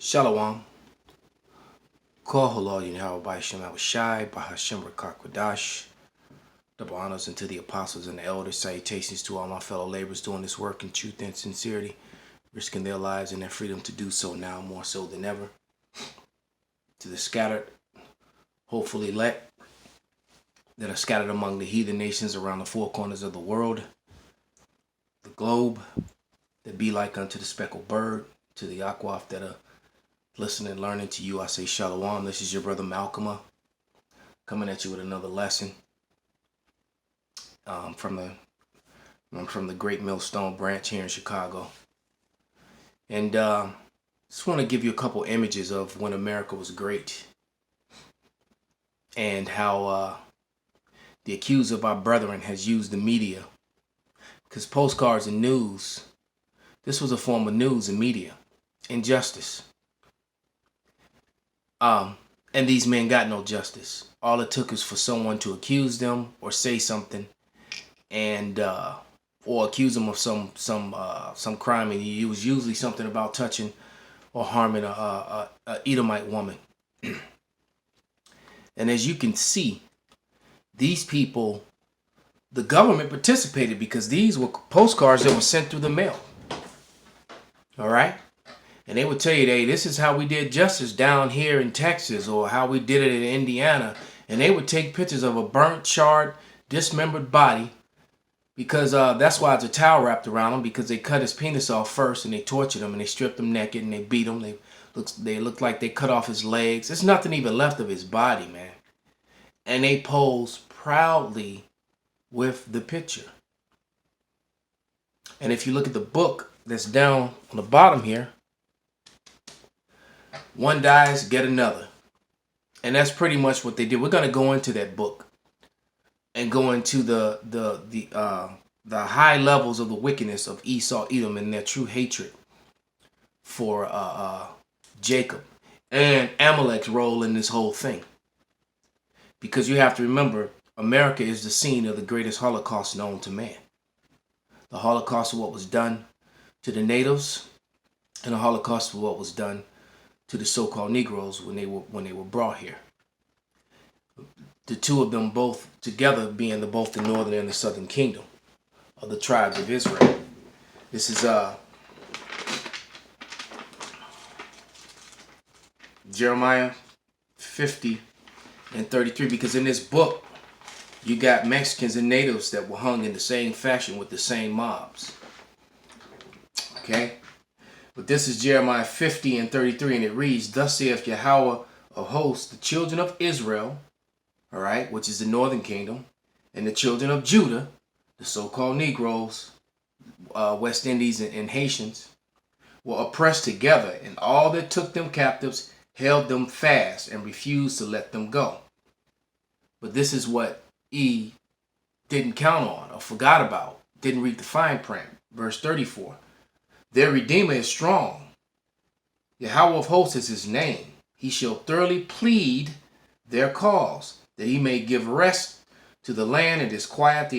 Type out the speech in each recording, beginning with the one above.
Shalom. Call halal Yahweh by Hashem Shai by Hashem Rakakwadash. Double honors unto the apostles and the elders. Salutations to all my fellow laborers doing this work in truth and sincerity, risking their lives and their freedom to do so now more so than ever. To the scattered, hopefully elect, that are scattered among the heathen nations around the four corners of the world, the globe, that be like unto the speckled bird, to the aquaf that are listening and learning to you, I say shalom. This is your brother Malcolm coming at you with another lesson from the Great Millstone branch here in Chicago. And just want to give you a couple images of when America was great and how the accuser of our brethren has used the media, because postcards and news, this was a form of news and media, injustice. And these men got no justice. All it took was for someone to accuse them or say something, and or accuse them of some crime, and it was usually something about touching or harming a Edomite woman. And as you can see, these people, the government participated because these were postcards that were sent through the mail. All right. And they would tell you, hey, this is how we did justice down here in Texas, or how we did it in Indiana. And they would take pictures of a burnt, charred, dismembered body, because that's why it's a towel wrapped around him, because they cut his penis off first and they tortured him and they stripped him naked and they beat him. They looked like they cut off his legs. There's nothing even left of his body, man. And they pose proudly with the picture. And if you look at the book that's down on the bottom here, one dies, get another. And that's pretty much what they did. We're going to go into that book and go into the high levels of the wickedness of Esau, Edom, and their true hatred for Jacob and Amalek's role in this whole thing. Because you have to remember, America is the scene of the greatest Holocaust known to man. The Holocaust of what was done to the natives, and the Holocaust of what was done to the so-called Negroes when they were brought here. The two of them both together being both the northern and the southern kingdom of the tribes of Israel. This is Jeremiah 50 and 33, because in this book you got Mexicans and natives that were hung in the same fashion with the same mobs. Okay? But this is Jeremiah 50 and 33, and it reads, "Thus saith Yahweh of hosts, the children of Israel," all right, which is the northern kingdom, "and the children of Judah," the so-called Negroes, West Indies and Haitians, "were oppressed together, and all that took them captives held them fast and refused to let them go." But this is what E didn't count on or forgot about, didn't read the fine print. Verse 34. "Their Redeemer is strong. Yahweh of hosts is his name. He shall thoroughly plead their cause, that he may give rest to the land and disquiet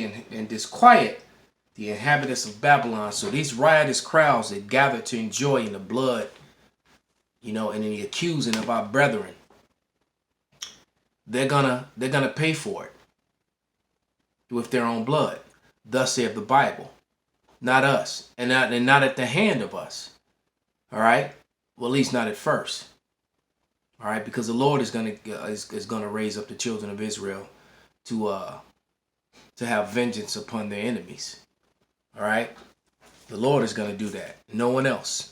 the inhabitants of Babylon." So these riotous crowds that gathered to enjoy in the blood, and in the accusing of our brethren, they're gonna pay for it with their own blood. Thus saith the Bible. Not us, and not at the hand of us. All right? Well, at least not at first. All right, because the Lord is gonna raise up the children of Israel to have vengeance upon their enemies. All right? The Lord is gonna do that. No one else.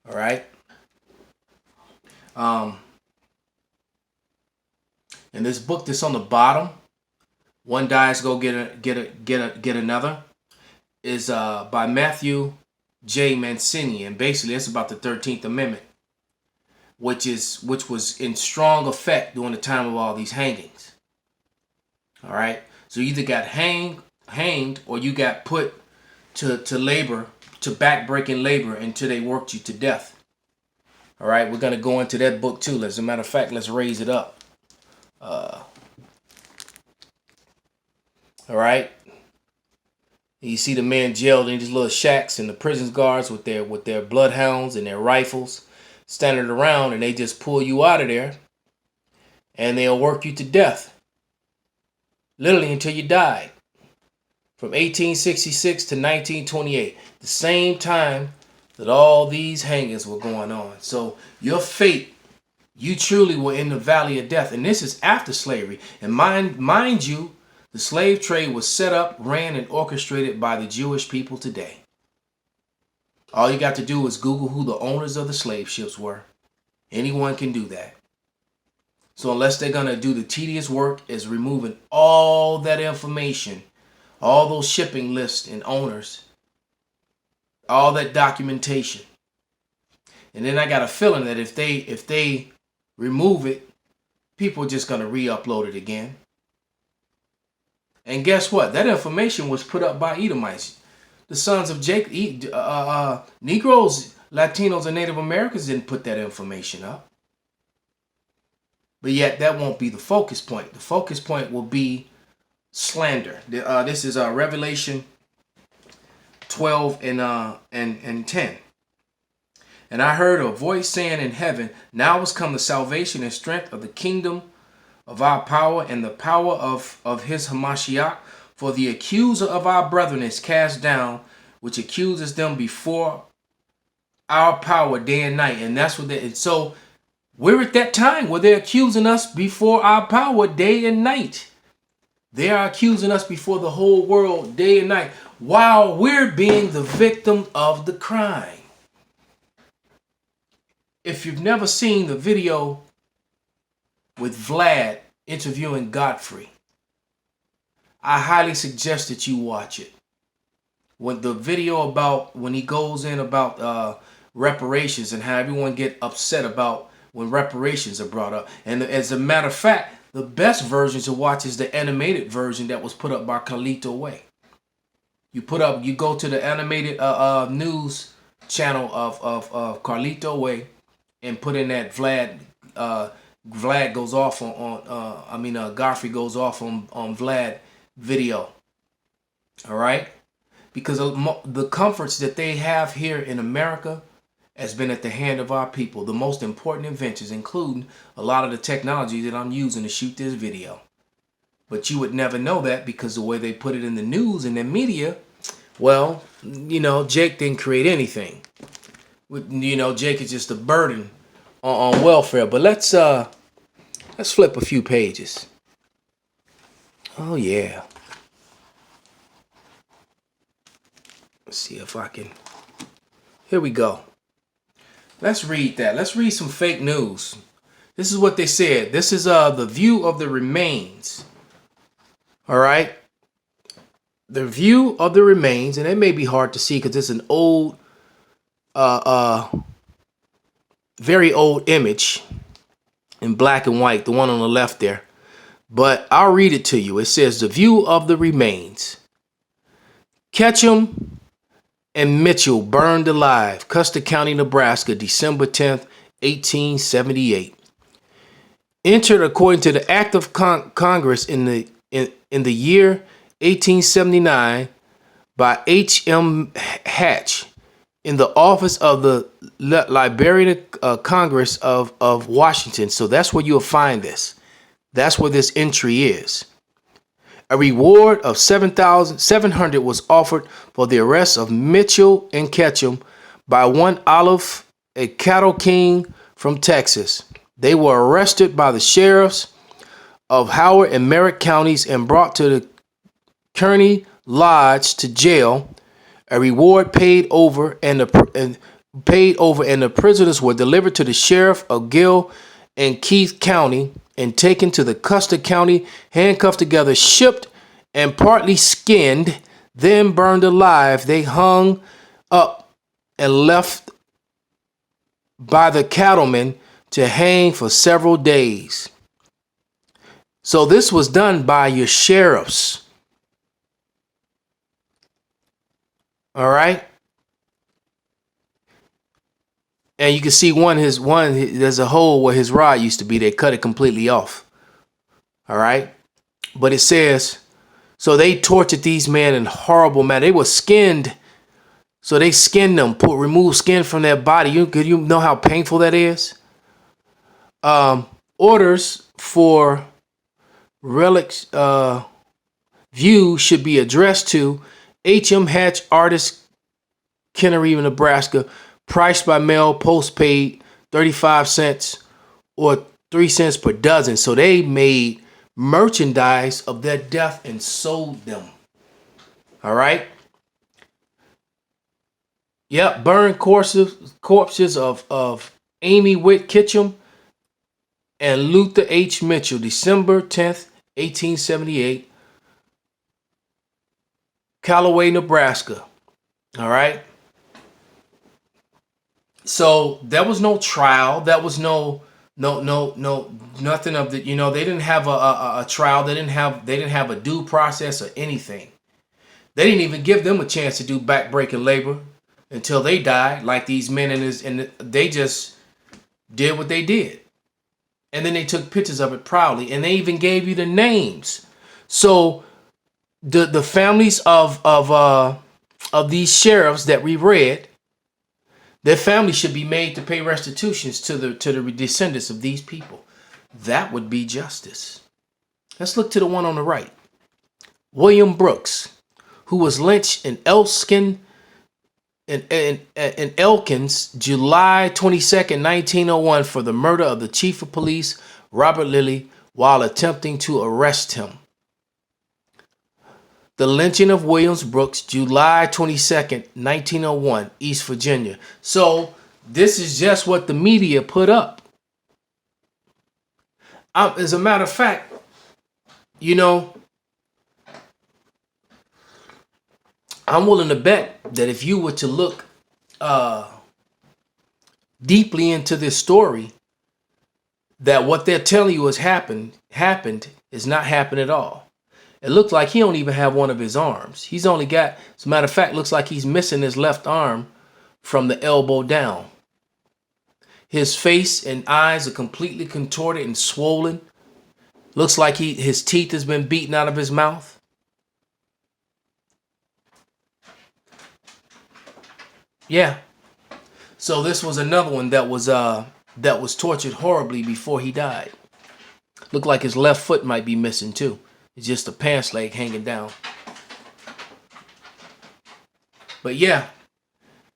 All right? In this book that's on the bottom, "One dies, go get another," is by Matthew J. Mancini, and basically it's about the 13th Amendment, which was in strong effect during the time of all these hangings. All right, so you either got hanged, or you got put to labor, to backbreaking labor until they worked you to death. All right, we're gonna go into that book too. As a matter of fact, let's raise it up. All right. And you see the men jailed in these little shacks, and the prison guards with their bloodhounds and their rifles standing around, and they just pull you out of there, and they'll work you to death, literally until you die. From 1866 to 1928, the same time that all these hangings were going on. So your fate, you truly were in the valley of death. And this is after slavery. And mind you, the slave trade was set up, ran, and orchestrated by the Jewish people today. All you got to do is Google who the owners of the slave ships were. Anyone can do that. So unless they're going to do the tedious work is removing all that information, all those shipping lists and owners, all that documentation. And then I got a feeling that if they remove it, people are just going to re-upload it again. And guess what? That information was put up by Edomites. The sons of Jacob, Negroes, Latinos, and Native Americans didn't put that information up. But yet that won't be the focus point. The focus point will be slander. This is Revelation 12 and 10. And I heard a voice saying in heaven, now is come the salvation and strength of the kingdom of our power and the power of his Hamashiach. For the accuser of our brethren is cast down, which accuses them before our power day and night. And that's what and so we're at that time where they're accusing us before our power day and night. They are accusing us before the whole world day and night while we're being the victim of the crime. If you've never seen the video with Vlad interviewing Godfrey, I highly suggest that you watch it. When the video about when he goes in about reparations and how everyone get upset about when reparations are brought up. And as a matter of fact, the best version to watch is the animated version that was put up by Carlito Way. You go to the animated news channel of Carlito Way and put in that Vlad goes off on Godfrey goes off on Vlad video. All right? Because the comforts that they have here in America has been at the hand of our people. The most important inventions, including a lot of the technology that I'm using to shoot this video. But you would never know that because the way they put it in the news and the media, well, Jake didn't create anything. Jake is just a burden on welfare. But let's flip a few pages. Oh yeah. Let's see if I can. Here we go. Let's read that. Let's read some fake news. This is what they said. This is the view of the remains. All right. The view of the remains, and it may be hard to see because it's an old, very old image in black and white, the one on the left there. But I'll read it to you. It says, the view of the remains. Ketchum and Mitchell burned alive, Custer County, Nebraska, December 10th, 1878. Entered according to the Act of Congress in the year 1879 by H.M. Hatch in the office of the Librarian of Congress of Washington. So that's where you'll find this. That's where this entry is. A reward of $7,700 was offered for the arrest of Mitchell and Ketchum by one Olive, a cattle king from Texas. They were arrested by the sheriffs of Howard and Merritt counties and brought to the Kearney Lodge to jail. A reward paid over, and the prisoners were delivered to the sheriff of Gill and Keith County and taken to the Custer County, handcuffed together, shipped, and partly skinned, then burned alive. They hung up and left by the cattlemen to hang for several days. So this was done by your sheriffs. All right. And you can see there's a hole where his rod used to be. They cut it completely off. All right. But it says, So they tortured these men in horrible manner. They were skinned. So they skinned them, remove skin from their body. You know how painful that is? Orders for relics view should be addressed to H.M. Hatch Artist, Kennery, Nebraska. Priced by mail, postpaid, 35 cents or 3 cents per dozen. So they made merchandise of their death and sold them. All right. Yep. Burned corpses of Amy Whit Kitchum and Luther H. Mitchell, December 10th, 1878. Callaway, Nebraska. All right. So there was no trial. There was no nothing of the, they didn't have a trial. They didn't have a due process or anything. They didn't even give them a chance to do backbreaking labor until they died, like these men and they just did what they did. And then they took pictures of it proudly, and they even gave you the names. So the families of these sheriffs that we read, their families should be made to pay restitutions to the descendants of these people. That would be justice. Let's look to the one on the right. William Brooks, who was lynched in Elkins, July 22nd, 1901, for the murder of the chief of police, Robert Lilly, while attempting to arrest him. The lynching of Williams Brooks, July 22nd, 1901, East Virginia. So this is just what the media put up. As a matter of fact, I'm willing to bet that if you were to look deeply into this story, that what they're telling you has happened is not happened at all. It looks like he don't even have one of his arms. He's only got, as a matter of fact, looks like he's missing his left arm from the elbow down. His face and eyes are completely contorted and swollen. Looks like his teeth has been beaten out of his mouth. Yeah. So this was another one that was tortured horribly before he died. Looked like his left foot might be missing too. It's just a pants leg hanging down. But yeah,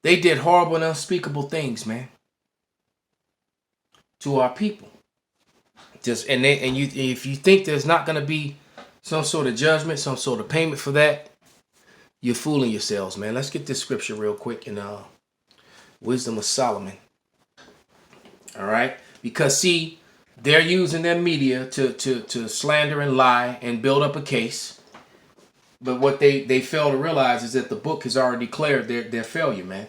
they did horrible and unspeakable things, man, to our people. If you think there's not going to be some sort of judgment, some sort of payment for that, you're fooling yourselves, man. Let's get this scripture real quick in Wisdom of Solomon. All right, because see, they're using their media to slander and lie and build up a case. But what they fail to realize is that the book has already declared their failure, man.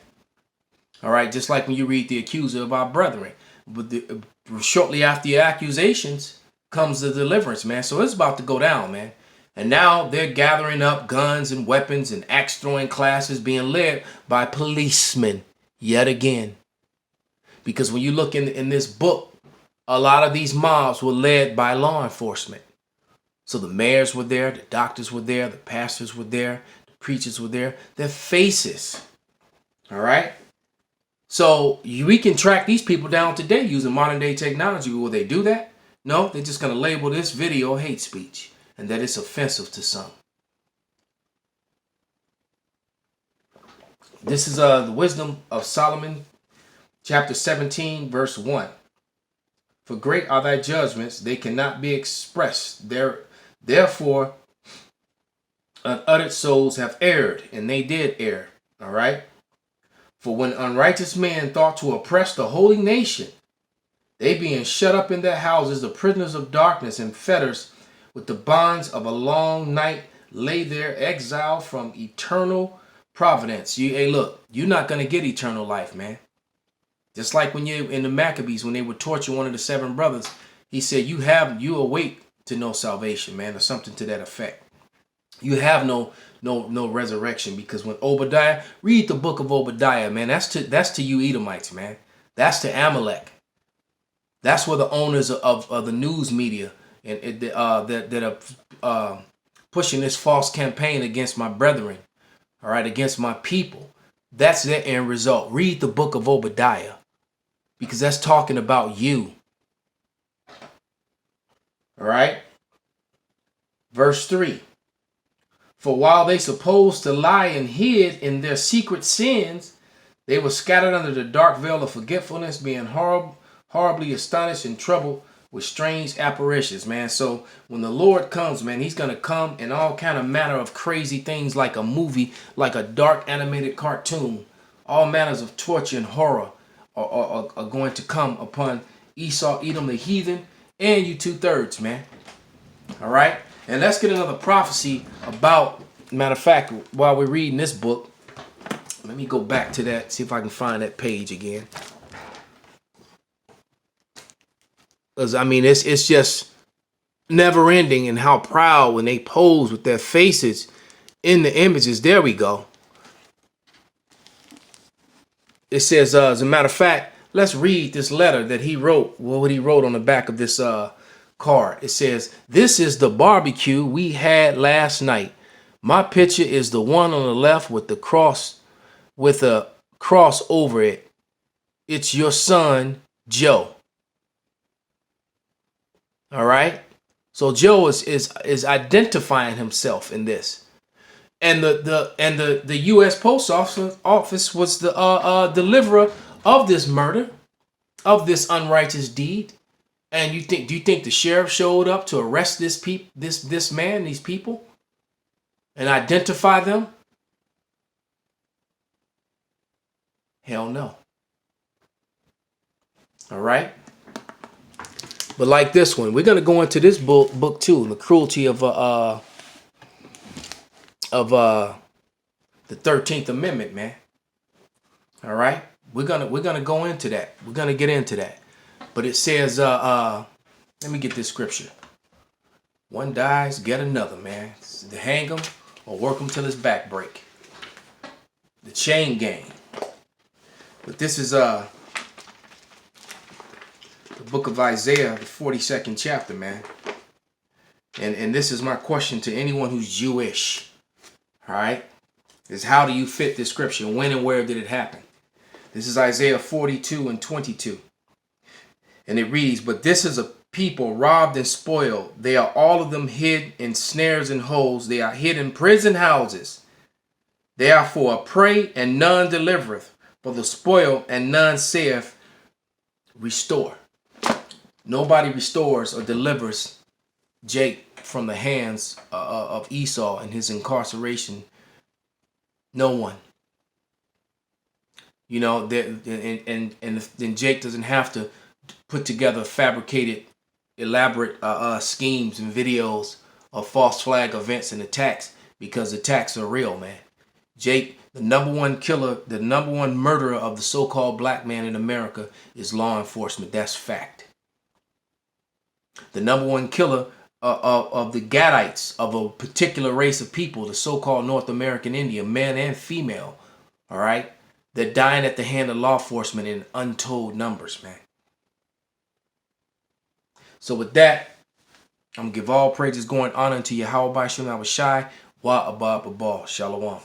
All right, just like when you read the accuser of our brethren. But shortly after the accusations comes the deliverance, man. So it's about to go down, man. And now they're gathering up guns and weapons and axe throwing classes being led by policemen yet again. Because when you look in this book, a lot of these mobs were led by law enforcement. So the mayors were there, the doctors were there, the pastors were there, the preachers were there, their faces. All right. So we can track these people down today using modern day technology. Will they do that? No, they're just going to label this video hate speech and that it's offensive to some. This is the Wisdom of Solomon, chapter 17, verse 1. For great are thy judgments, they cannot be expressed. Therefore, unuttered souls have erred, and they did err. All right? For when unrighteous men thought to oppress the holy nation, they being shut up in their houses, the prisoners of darkness and fetters with the bonds of a long night, lay there exiled from eternal providence. Hey, look, you're not going to get eternal life, man. Just like when you in the Maccabees, when they would torture one of the 7 brothers, he said, you await to no salvation, man, or something to that effect. You have no resurrection, because when Obadiah, read the book of Obadiah, man, that's to you Edomites, man. That's to Amalek. That's where the owners of the news media and that are pushing this false campaign against my brethren, all right, against my people. That's their end result. Read the book of Obadiah, because that's talking about you. All right. Verse 3. For while they supposed to lie and hid in their secret sins, they were scattered under the dark veil of forgetfulness, being horribly astonished and troubled with strange apparitions, man. So when the Lord comes, man, he's going to come in all kind of manner of crazy things, like a movie, like a dark animated cartoon. All manners of torture and horror are going to come upon Esau, Edom, the heathen, and you 2/3, man. All right. And let's get another prophecy about, matter of fact, while we're reading this book, let me go back to that, see if I can find that page again. Because, I mean, it's just never ending, and how proud when they pose with their faces in the images. There we go. It says, as a matter of fact, let's read this letter that he wrote, what he wrote on the back of this card. It says, "This is the barbecue we had last night. My picture is the one on the left with the cross, with a cross over it. It's your son, Joe." All right. So Joe is identifying himself in this. And the U.S. Post Office was the deliverer of this murder, of this unrighteous deed. And do you think the sheriff showed up to arrest this man, these people, and identify them? Hell no. All right. But like this one, we're gonna go into this book too, the cruelty of the 13th Amendment, man. All right. We're gonna go into that. We're gonna get into that. But it says, let me get this scripture. One dies, get another, man. To hang him or work him till his back break. The chain gang. But this is the book of Isaiah, the 42nd chapter, man. And this is my question to anyone who's Jewish. All right. Is how do you fit this scripture? When and where did it happen? This is Isaiah 42 and 22. And it reads, "But this is a people robbed and spoiled. They are all of them hid in snares and holes. They are hid in prison houses. They are for a prey, and none delivereth. For the spoil, and none saith, restore." Nobody restores or delivers Jake from the hands of Esau and his incarceration. No one. You know, and then Jake doesn't have to put together fabricated, elaborate schemes and videos of false flag events and attacks, because attacks are real, man. Jake, the number one killer, the number one murderer of the so-called black man in America is law enforcement. That's fact. The number one killer of the Gadites, of a particular race of people, the so-called North American Indian, men and female, all right, they're dying at the hand of law enforcement in untold numbers, man. So with that, I'm going to give all praises, going honor unto Yahweh Shem Shai, Wa Abba Babal. Shalom.